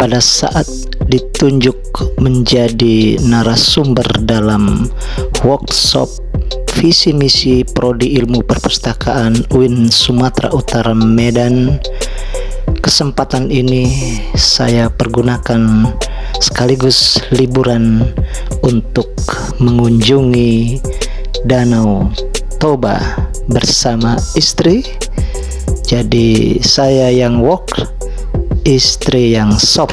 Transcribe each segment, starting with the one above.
pada saat ditunjuk menjadi narasumber dalam workshop visi misi Prodi Ilmu Perpustakaan UIN Sumatera Utara Medan. Kesempatan ini saya pergunakan sekaligus liburan untuk mengunjungi Danau Toba bersama istri. Jadi saya yang walk, istri yang shop.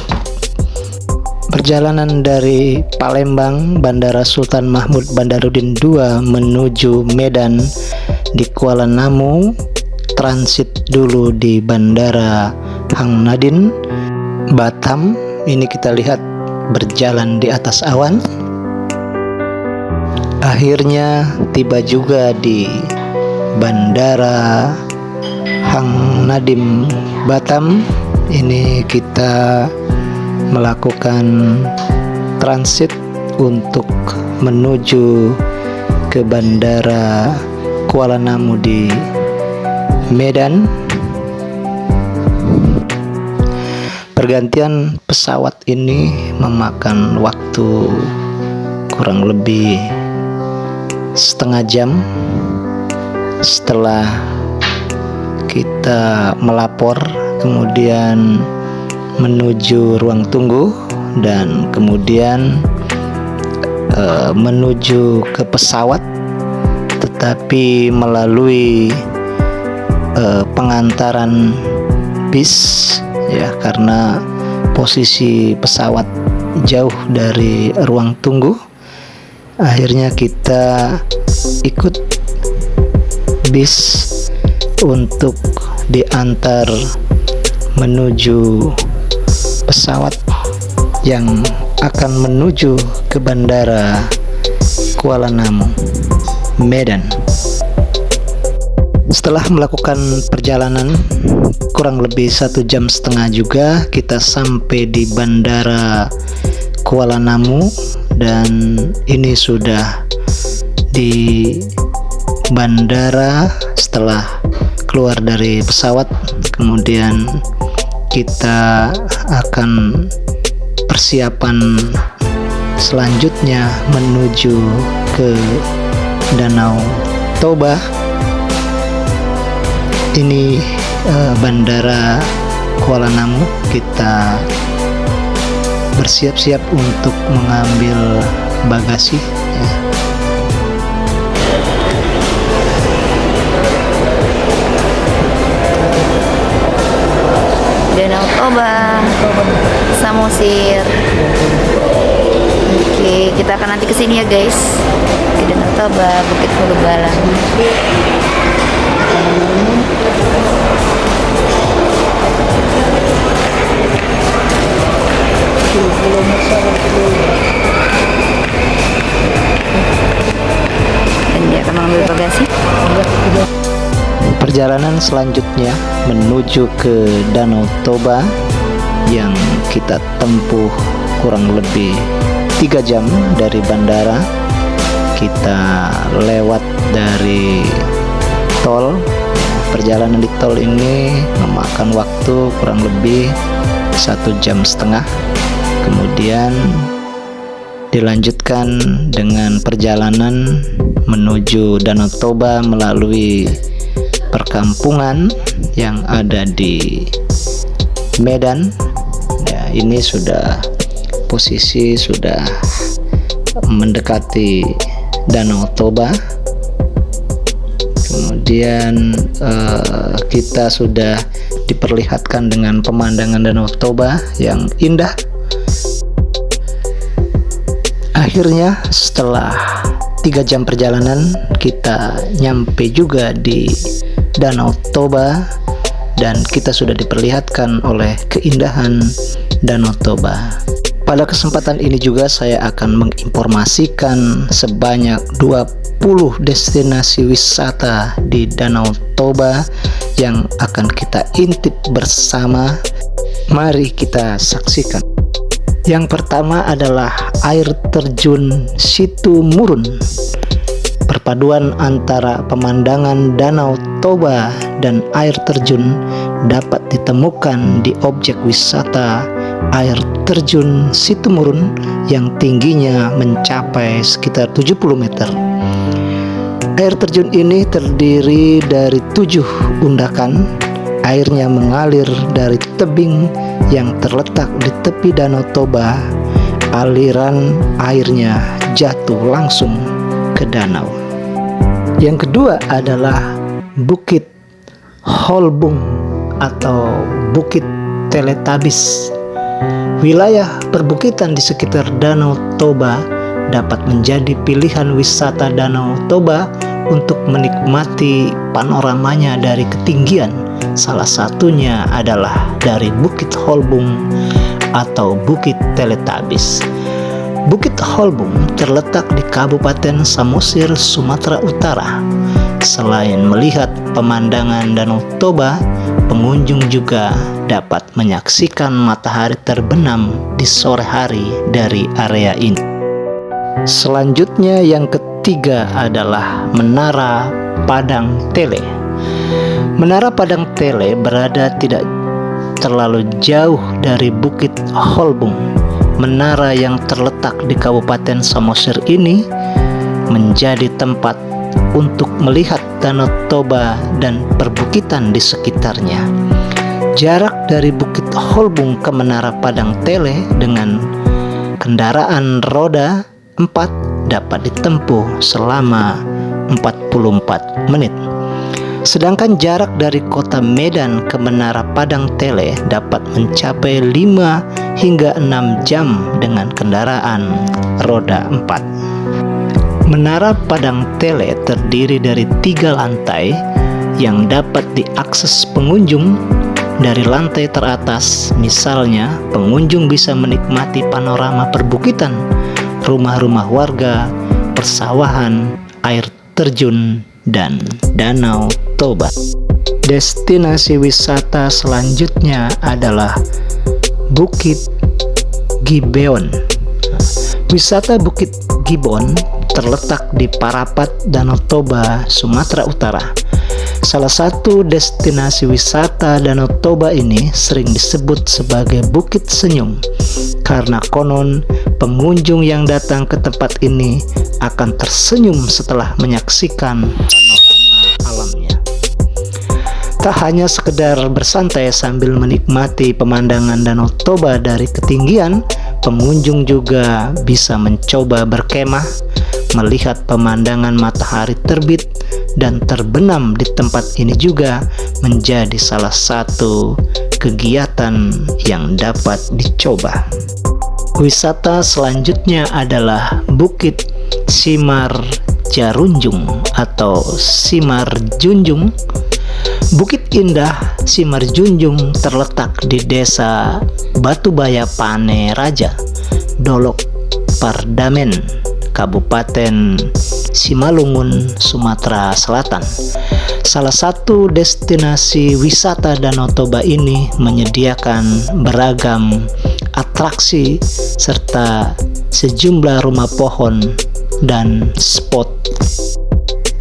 Perjalanan dari Palembang Bandara Sultan Mahmud Bandarudin II menuju Medan di Kuala Namu, transit dulu di Bandara Hang Nadine Batam. Ini kita lihat berjalan di atas awan. Akhirnya tiba juga di Bandara Hang Nadine Batam. Ini kita melakukan transit untuk menuju ke Bandara Kuala Namu di Medan. Pergantian pesawat ini memakan waktu kurang lebih setengah jam setelah kita melapor, kemudian menuju ruang tunggu, dan kemudian menuju ke pesawat, tetapi melalui pengantaran bis ya, karena posisi pesawat jauh dari ruang tunggu. Akhirnya kita ikut bis untuk diantar menuju pesawat yang akan menuju ke Bandara Kuala Namu, Medan. Setelah melakukan perjalanan kurang lebih 1,5 jam juga, kita sampai di Bandara Kuala Namu, dan ini sudah di bandara. Setelah keluar dari pesawat, kemudian kita akan persiapan selanjutnya menuju ke Danau Toba. Ini Bandara Kuala Namu. Kita bersiap-siap untuk mengambil bagasi ya. Danau Toba, Samosir. Oke, kita akan nanti kesini ya guys, ke Danau Toba, Bukit Purubalang. Dan dia akan mengambil bagasi. Perjalanan selanjutnya menuju ke Danau Toba yang kita tempuh kurang lebih 3 jam dari bandara. Kita lewat dari tol. Perjalanan di tol ini memakan waktu kurang lebih 1,5 jam. Kemudian dilanjutkan dengan perjalanan menuju Danau Toba melalui perkampungan yang ada di Medan ya. Ini sudah posisi sudah mendekati Danau Toba. Kemudian kita sudah diperlihatkan dengan pemandangan Danau Toba yang indah. Akhirnya setelah 3 jam perjalanan, kita nyampe juga di Danau Toba, dan kita sudah diperlihatkan oleh keindahan Danau Toba. Pada kesempatan ini juga saya akan menginformasikan sebanyak 20 destinasi wisata di Danau Toba yang akan kita intip bersama. Mari kita saksikan. Yang pertama adalah air terjun Situmurun. Perpaduan antara pemandangan Danau Toba dan air terjun dapat ditemukan di objek wisata air terjun Situmurun yang tingginya mencapai sekitar 70 meter. Air terjun ini terdiri dari 7 undakan. Airnya mengalir dari tebing yang terletak di tepi Danau Toba. Aliran airnya jatuh langsung ke danau. Yang kedua adalah Bukit Holbung atau Bukit Teletabis. Wilayah perbukitan di sekitar Danau Toba dapat menjadi pilihan wisata Danau Toba untuk menikmati panoramanya dari ketinggian. Salah satunya adalah dari Bukit Holbung atau Bukit Teletabis. Bukit Holbung terletak di Kabupaten Samosir, Sumatera Utara. Selain melihat pemandangan Danau Toba, pengunjung juga dapat menyaksikan matahari terbenam di sore hari dari area ini. Selanjutnya yang ketiga adalah Menara Padang Tele. Menara Padang Tele berada tidak terlalu jauh dari Bukit Holbung. Menara yang terletak di Kabupaten Samosir ini menjadi tempat untuk melihat Danau Toba dan perbukitan di sekitarnya. Jarak dari Bukit Holbung ke Menara Padang Tele dengan kendaraan roda 4 dapat ditempuh selama 44 menit. Sedangkan jarak dari kota Medan ke Menara Padang Tele dapat mencapai 5 hingga 6 jam dengan kendaraan roda 4. Menara Padang Tele terdiri dari 3 lantai yang dapat diakses pengunjung dari lantai teratas. Misalnya, pengunjung bisa menikmati panorama perbukitan, rumah-rumah warga, persawahan, air terjun, dan Danau Toba. Destinasi wisata selanjutnya adalah Bukit Gibeon. Wisata Bukit Gibeon terletak di Parapat, Danau Toba, Sumatera Utara. Salah satu destinasi wisata Danau Toba ini sering disebut sebagai Bukit Senyum karena konon pengunjung yang datang ke tempat ini akan tersenyum setelah menyaksikan panorama alamnya. Tak hanya sekedar bersantai sambil menikmati pemandangan Danau Toba dari ketinggian, pengunjung juga bisa mencoba berkemah, melihat pemandangan matahari terbit dan terbenam di tempat ini juga menjadi salah satu kegiatan yang dapat dicoba. Wisata selanjutnya adalah Bukit Simar Jarunjung atau Simar Junjung. Bukit Indah Simar Junjung terletak di Desa Batubaya Pane Raja, Dolok Pardamen, Kabupaten Simalungun, Sumatera Selatan. Salah satu destinasi wisata Danau Toba ini menyediakan beragam atraksi serta sejumlah rumah pohon dan spot.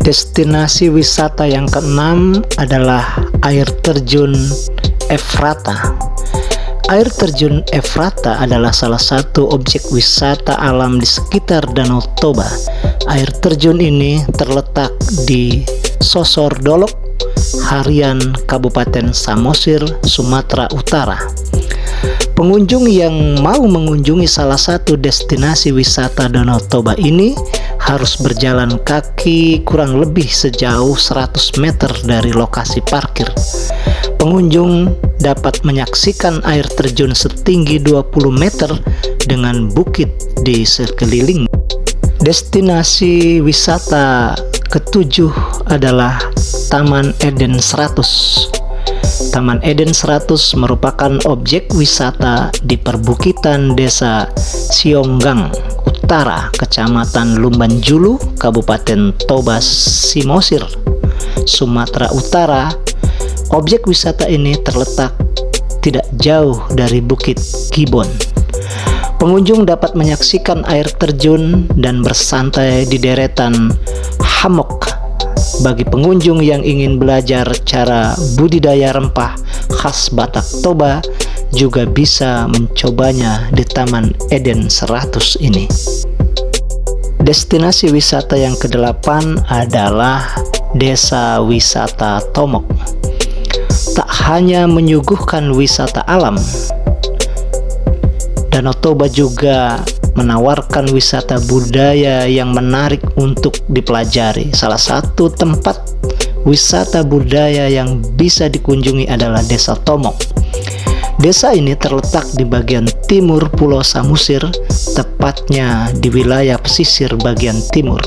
Destinasi wisata yang keenam adalah air terjun Efrata. Air terjun Efrata adalah salah satu objek wisata alam di sekitar Danau Toba. Air terjun ini terletak di Sosor Dolok, Harian, Kabupaten Samosir, Sumatera Utara. Pengunjung yang mau mengunjungi salah satu destinasi wisata Danau Toba ini harus berjalan kaki kurang lebih sejauh 100 meter dari lokasi parkir. Pengunjung dapat menyaksikan air terjun setinggi 20 meter dengan bukit di sekeliling. Destinasi wisata ketujuh adalah Taman Eden 100. Taman Eden 100 merupakan objek wisata di perbukitan Desa Sionggang Utara, Kecamatan Lumban Julu, Kabupaten Toba Simosir, Sumatera Utara. Objek wisata ini terletak tidak jauh dari Bukit Gibeon. Pengunjung dapat menyaksikan air terjun dan bersantai di deretan hammock. Bagi pengunjung yang ingin belajar cara budidaya rempah khas Batak Toba, juga bisa mencobanya di Taman Eden 100 ini. Destinasi wisata yang ke-8 adalah Desa Wisata Tomok. Tak hanya menyuguhkan wisata alam, Danau Toba juga menawarkan wisata budaya yang menarik untuk dipelajari. Salah satu tempat wisata budaya yang bisa dikunjungi adalah Desa Tomok. Desa ini terletak di bagian timur Pulau Samosir, tepatnya di wilayah pesisir bagian timur.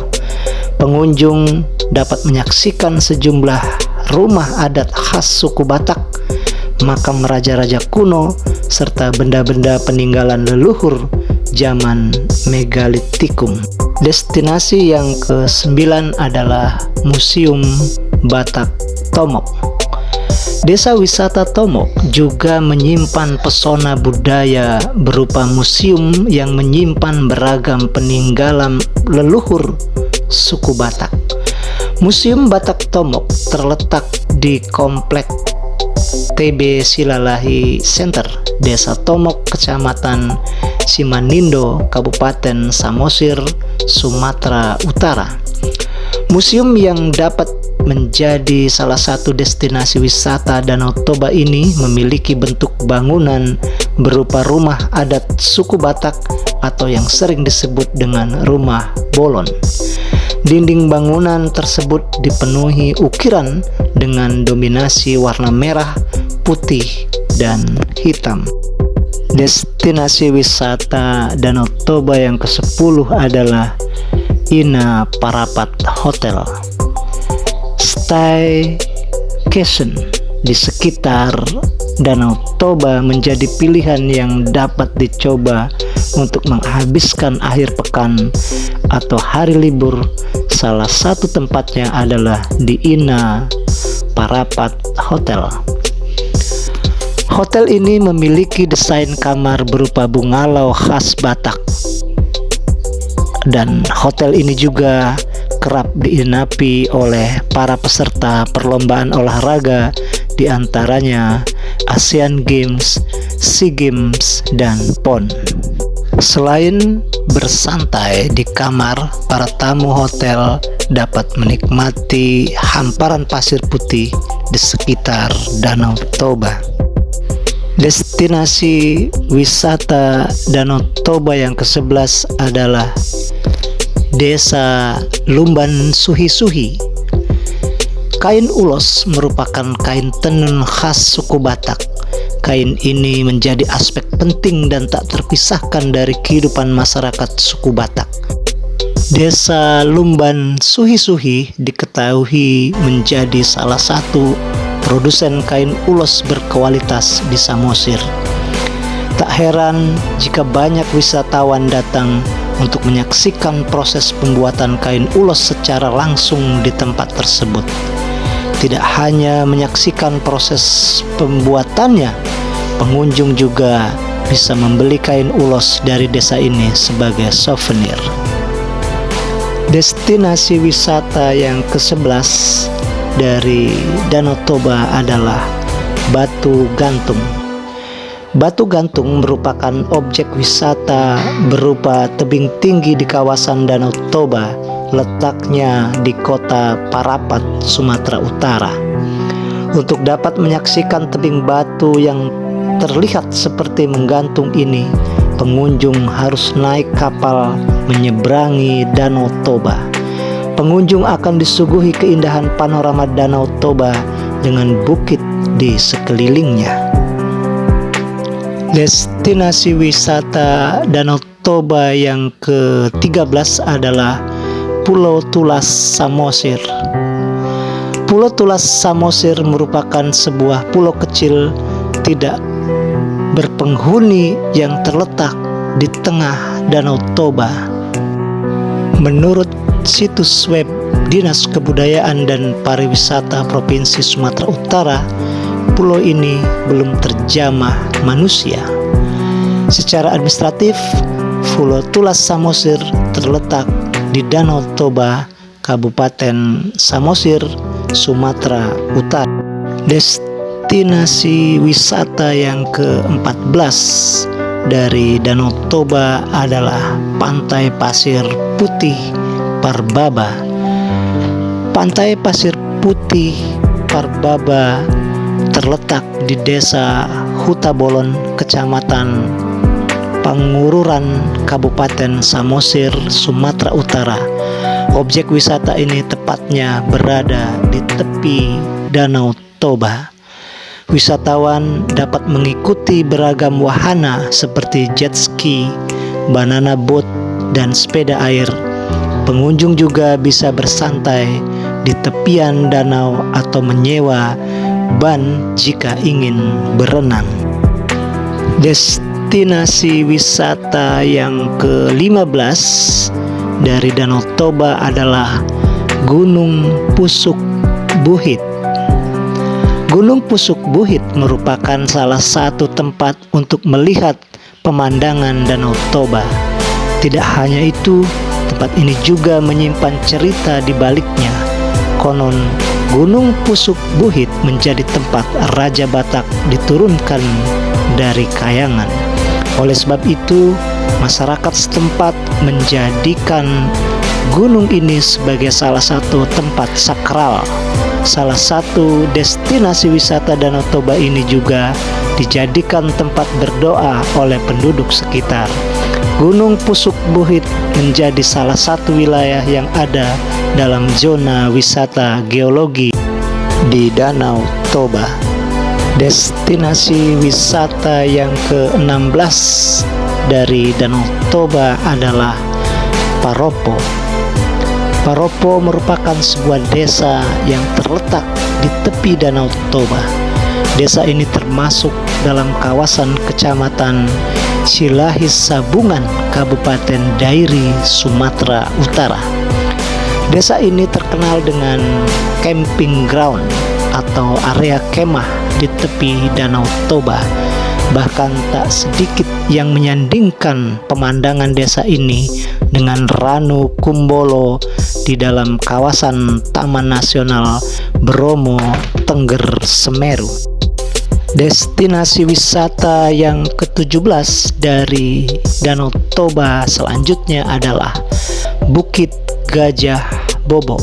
Pengunjung dapat menyaksikan sejumlah rumah adat khas suku Batak, makam raja-raja kuno, serta benda-benda peninggalan leluhur zaman megalitikum. Destinasi yang ke-9 adalah Museum Batak Tomok. Desa wisata Tomok juga menyimpan pesona budaya berupa museum yang menyimpan beragam peninggalan leluhur suku Batak. Museum Batak Tomok terletak di Komplek TB Silalahi Center, Desa Tomok, Kecamatan Simanindo, Kabupaten Samosir, Sumatera Utara. Museum yang dapat menjadi salah satu destinasi wisata Danau Toba ini memiliki bentuk bangunan berupa rumah adat suku Batak atau yang sering disebut dengan rumah bolon. Dinding bangunan tersebut dipenuhi ukiran dengan dominasi warna merah, putih, dan hitam. Destinasi wisata Danau Toba yang ke-10 adalah Ina Parapat Hotel. Staycation di sekitar Danau Toba menjadi pilihan yang dapat dicoba untuk menghabiskan akhir pekan atau hari libur. Salah satu tempatnya adalah di Ina Parapat Hotel. Hotel ini memiliki desain kamar berupa bungalau khas Batak, dan hotel ini juga kerap diinapi oleh para peserta perlombaan olahraga, di antaranya Asian Games, SEA Games, dan PON. Selain bersantai di kamar, para tamu hotel dapat menikmati hamparan pasir putih di sekitar Danau Toba. Destinasi wisata Danau Toba yang ke-11 adalah Desa Lumban Suhi-Suhi. Kain ulos merupakan kain tenun khas suku Batak. Kain ini menjadi aspek penting dan tak terpisahkan dari kehidupan masyarakat suku Batak. Desa Lumban Suhi-Suhi diketahui menjadi salah satu produsen kain ulos berkualitas di Samosir. Tak heran jika banyak wisatawan datang untuk menyaksikan proses pembuatan kain ulos secara langsung di tempat tersebut. Tidak hanya menyaksikan proses pembuatannya, pengunjung juga bisa membeli kain ulos dari desa ini sebagai souvenir. Destinasi wisata yang ke-11 dari Danau Toba adalah Batu Gantung. Batu Gantung merupakan objek wisata berupa tebing tinggi di kawasan Danau Toba, letaknya di kota Parapat, Sumatera Utara. Untuk dapat menyaksikan tebing batu yang terlihat seperti menggantung ini, pengunjung harus naik kapal menyeberangi Danau Toba. Pengunjung akan disuguhi keindahan panorama Danau Toba dengan bukit di sekelilingnya. Destinasi wisata Danau Toba yang ke-13 adalah Pulau Tulas Samosir. Pulau Tulas Samosir merupakan sebuah pulau kecil tidak berpenghuni yang terletak di tengah Danau Toba. Menurut situs web Dinas Kebudayaan dan Pariwisata Provinsi Sumatera Utara, pulau ini belum terjamah manusia. Secara administratif, Pulau Tulas Samosir terletak di Danau Toba, Kabupaten Samosir, Sumatera Utara. Destinasi wisata yang ke-14 dari Danau Toba adalah Pantai Pasir Putih Parbaba. Pantai Pasir Putih Parbaba terletak di Desa Hutabolon, Kecamatan Pangururan, Kabupaten Samosir, Sumatera Utara. Objek wisata ini tepatnya berada di tepi Danau Toba. Wisatawan dapat mengikuti beragam wahana seperti jet ski, banana boat, dan sepeda air. Pengunjung juga bisa bersantai di tepian danau atau menyewa ban jika ingin berenang. Destinasi wisata yang ke-15 dari Danau Toba adalah Gunung Pusuk Buhit. Gunung Pusuk Buhit merupakan salah satu tempat untuk melihat pemandangan Danau Toba. Tidak hanya itu, tempat ini juga menyimpan cerita di baliknya. Konon, Gunung Pusuk Buhit menjadi tempat Raja Batak diturunkan dari kayangan. Oleh sebab itu, masyarakat setempat menjadikan gunung ini sebagai salah satu tempat sakral. Salah satu destinasi wisata Danau Toba ini juga dijadikan tempat berdoa oleh penduduk sekitar. Gunung Pusuk Buhit menjadi salah satu wilayah yang ada dalam zona wisata geologi di Danau Toba. Destinasi wisata yang ke-16 dari Danau Toba adalah Paropo. Paropo merupakan sebuah desa yang terletak di tepi Danau Toba. Desa ini termasuk dalam kawasan Kecamatan Silahis Sabungan, Kabupaten Dairi, Sumatera Utara. Desa ini terkenal dengan camping ground atau area kemah di tepi Danau Toba. Bahkan tak sedikit yang menyandingkan pemandangan desa ini dengan Ranu Kumbolo di dalam kawasan Taman Nasional Bromo Tengger Semeru. Destinasi wisata yang ke-17 dari Danau Toba selanjutnya adalah Bukit Gajah Bobo.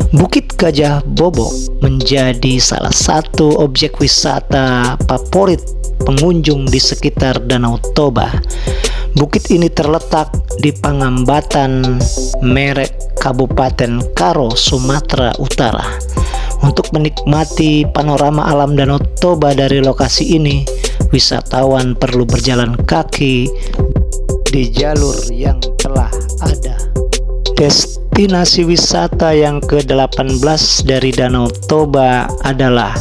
Bukit Gajah Bobo menjadi salah satu objek wisata favorit pengunjung di sekitar Danau Toba. Bukit ini terletak di Pangambatan Merek, Kabupaten Karo, Sumatera Utara. Untuk menikmati panorama alam Danau Toba dari lokasi ini, wisatawan perlu berjalan kaki di jalur yang telah ada. Destinasi wisata yang ke-18 dari Danau Toba adalah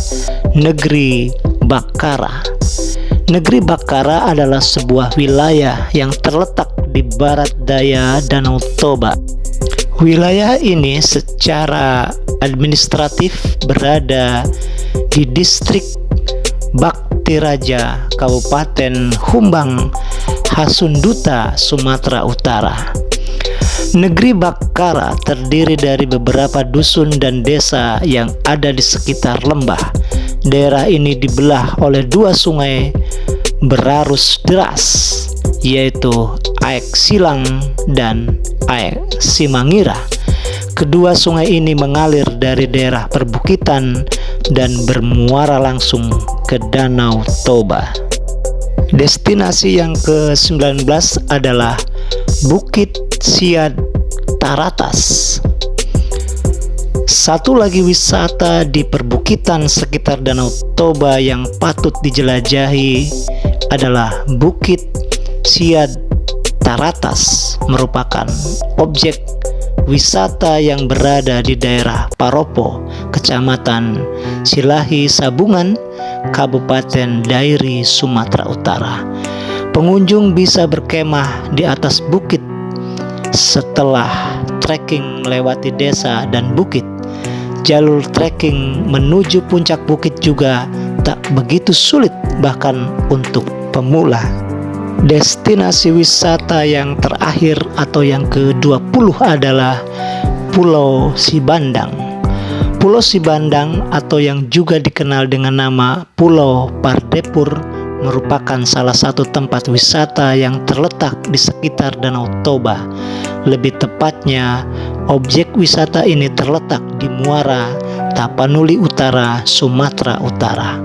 Negeri Bakara. Negeri Bakara adalah sebuah wilayah yang terletak di barat daya Danau Toba. Wilayah ini secara administratif berada di distrik Bakti Raja, Kabupaten Humbang, Hasunduta, Sumatera Utara. Negeri Bakara terdiri dari beberapa dusun dan desa yang ada di sekitar lembah. Daerah ini dibelah oleh dua sungai berarus deras, yaitu Aek Silang dan Aek Simangira. Kedua sungai ini mengalir dari daerah perbukitan dan bermuara langsung ke Danau Toba. Destinasi yang ke-19 adalah Bukit Siad Taratas. Satu lagi wisata di perbukitan sekitar Danau Toba yang patut dijelajahi adalah Bukit Siad Taratas, merupakan objek wisata yang berada di daerah Paropo, Kecamatan Silahi Sabungan, Kabupaten Dairi, Sumatera Utara. Pengunjung bisa berkemah di atas bukit setelah trekking melewati desa dan bukit. Jalur trekking menuju puncak bukit juga tak begitu sulit bahkan untuk pemula. Destinasi wisata yang terakhir atau yang ke-20 adalah Pulau Sibandang. Pulau Sibandang atau yang juga dikenal dengan nama Pulau Pardepur merupakan salah satu tempat wisata yang terletak di sekitar Danau Toba. Lebih tepatnya, objek wisata ini terletak di Muara, Tapanuli Utara, Sumatera Utara.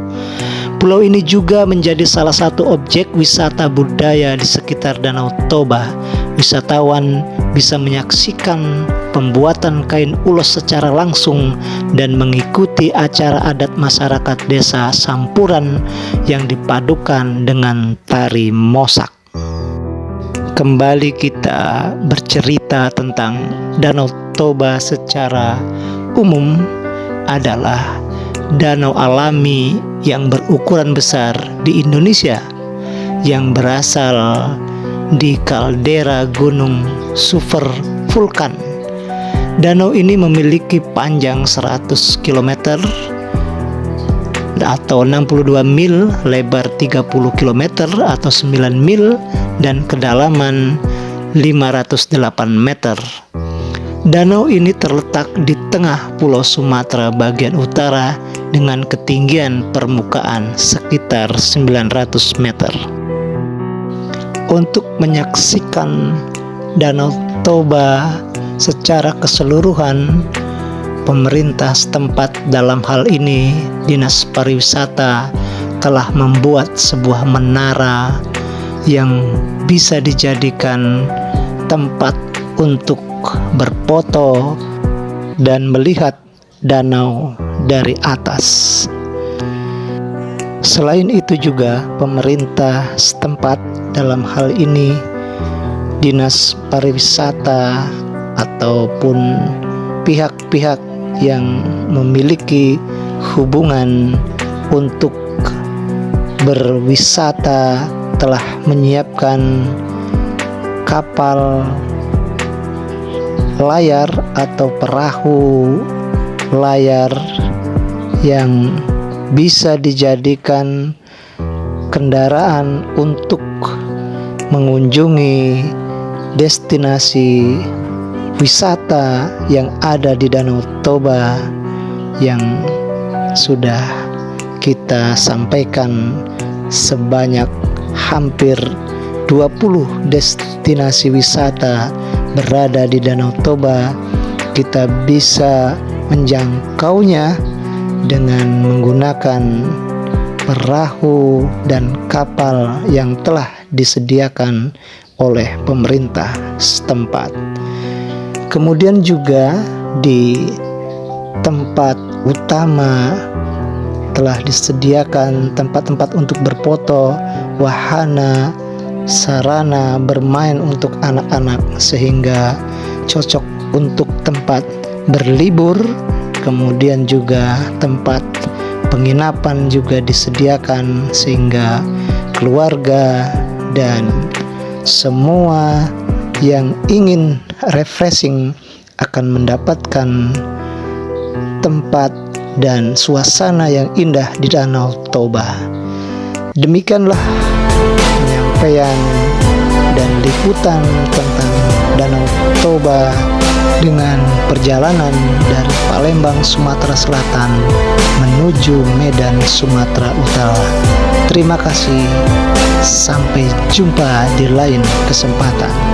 Pulau ini juga menjadi salah satu objek wisata budaya di sekitar Danau Toba. Wisatawan bisa menyaksikan pembuatan kain ulos secara langsung dan mengikuti acara adat masyarakat desa Sampuran yang dipadukan dengan tari mosak. Kembali kita bercerita tentang Danau Toba secara umum adalah danau alami yang berukuran besar di Indonesia yang berasal di kaldera gunung super vulkan. Danau ini memiliki panjang 100 km atau 62 mil, lebar 30 km atau 9 mil, dan kedalaman 508 meter. Danau ini terletak di tengah Pulau Sumatera bagian utara dengan ketinggian permukaan sekitar 900 meter. Untuk menyaksikan Danau Toba secara keseluruhan, pemerintah setempat, dalam hal ini Dinas Pariwisata, telah membuat sebuah menara yang bisa dijadikan tempat untuk berfoto dan melihat danau dari atas. Selain itu juga pemerintah setempat, dalam hal ini Dinas Pariwisata ataupun pihak-pihak yang memiliki hubungan untuk berwisata, telah menyiapkan kapal layar atau perahu layar yang bisa dijadikan kendaraan untuk mengunjungi destinasi wisata yang ada di Danau Toba yang sudah kita sampaikan sebanyak hampir 20 destinasi wisata berada di Danau Toba. Kita bisa menjangkaunya dengan menggunakan perahu dan kapal yang telah disediakan oleh pemerintah setempat. Kemudian juga di tempat utama telah disediakan tempat-tempat untuk berfoto, wahana, sarana bermain untuk anak-anak sehingga cocok untuk tempat berlibur. Kemudian juga tempat penginapan juga disediakan sehingga keluarga dan semua yang ingin refreshing akan mendapatkan tempat dan suasana yang indah di Danau Toba. Demikianlah penyampaian dan liputan tentang Danau Toba dengan perjalanan dari Palembang, Sumatera Selatan menuju Medan, Sumatera Utara. Terima kasih, sampai jumpa di lain kesempatan.